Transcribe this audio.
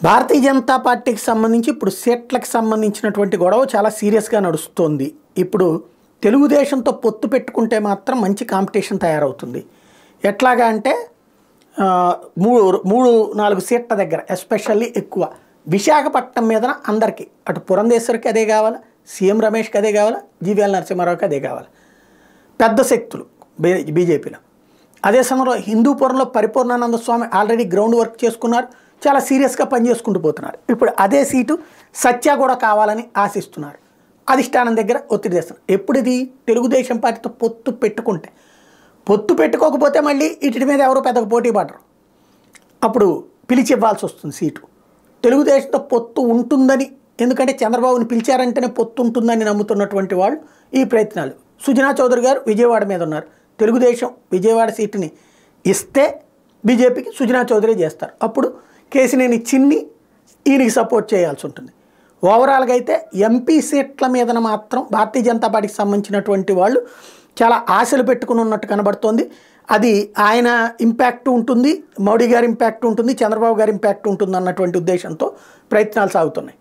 భారతీయ జనతా పార్టీకి సంబంధించి ఇప్పుడు సీట్లకు సంబంధించినటువంటి గొడవ చాలా సీరియస్గా నడుస్తోంది. ఇప్పుడు తెలుగుదేశంతో పొత్తు పెట్టుకుంటే మాత్రం మంచి కాంపిటీషన్ తయారవుతుంది. ఎట్లాగా అంటే మూడు నాలుగు సీట్ల దగ్గర ఎస్పెషల్లీ ఎక్కువ విశాఖపట్నం మీద అందరికీ అటు పురంధేశ్వరికి అదే కావాలి, సీఎం రమేష్కి అదే కావాలి, జీవీఎల్ నరసింహారావుకి అదే కావాలి. పెద్ద శక్తులు బీజేపీలో. అదే సమయంలో హిందూపురంలో పరిపూర్ణానంద స్వామి ఆల్రెడీ గ్రౌండ్ వర్క్ చేసుకున్నారు, చాలా సీరియస్గా పనిచేసుకుంటూ పోతున్నారు. ఇప్పుడు అదే సీటు సత్య కూడా కావాలని ఆశిస్తున్నారు. అధిష్టానం దగ్గర ఒత్తిడి చేస్తున్నారు. ఎప్పుడు ఇది తెలుగుదేశం పార్టీతో పొత్తు పెట్టుకుంటే, పొత్తు పెట్టుకోకపోతే మళ్ళీ ఇటు మీద ఎవరు పెద్దగా పోటీ పడరు, అప్పుడు పిలిచి ఇవ్వాల్సి వస్తుంది సీటు. తెలుగుదేశంతో పొత్తు ఉంటుందని, ఎందుకంటే చంద్రబాబుని పిలిచారంటేనే పొత్తు ఉంటుందని నమ్ముతున్నటువంటి వాళ్ళు ఈ ప్రయత్నాలు. సుజనా చౌదరి గారు విజయవాడ మీద ఉన్నారు. తెలుగుదేశం విజయవాడ సీటుని ఇస్తే బీజేపీకి సుజనా చౌదరి చేస్తారు. అప్పుడు కేసినేని చిన్ని ఈయనకి సపోర్ట్ చేయాల్సి ఉంటుంది. ఓవరాల్గా అయితే ఎంపీ సీట్ల మీదన మాత్రం భారతీయ జనతా పార్టీకి సంబంధించినటువంటి వాళ్ళు చాలా ఆశలు పెట్టుకుని ఉన్నట్టు కనబడుతోంది. అది ఆయన ఇంపాక్ట్ ఉంటుంది, మోడీ గారి ఇంపాక్ట్ ఉంటుంది, చంద్రబాబు గారి ఇంపాక్ట్ ఉంటుంది అన్నటువంటి ఉద్దేశంతో ప్రయత్నాలు సాగుతున్నాయి.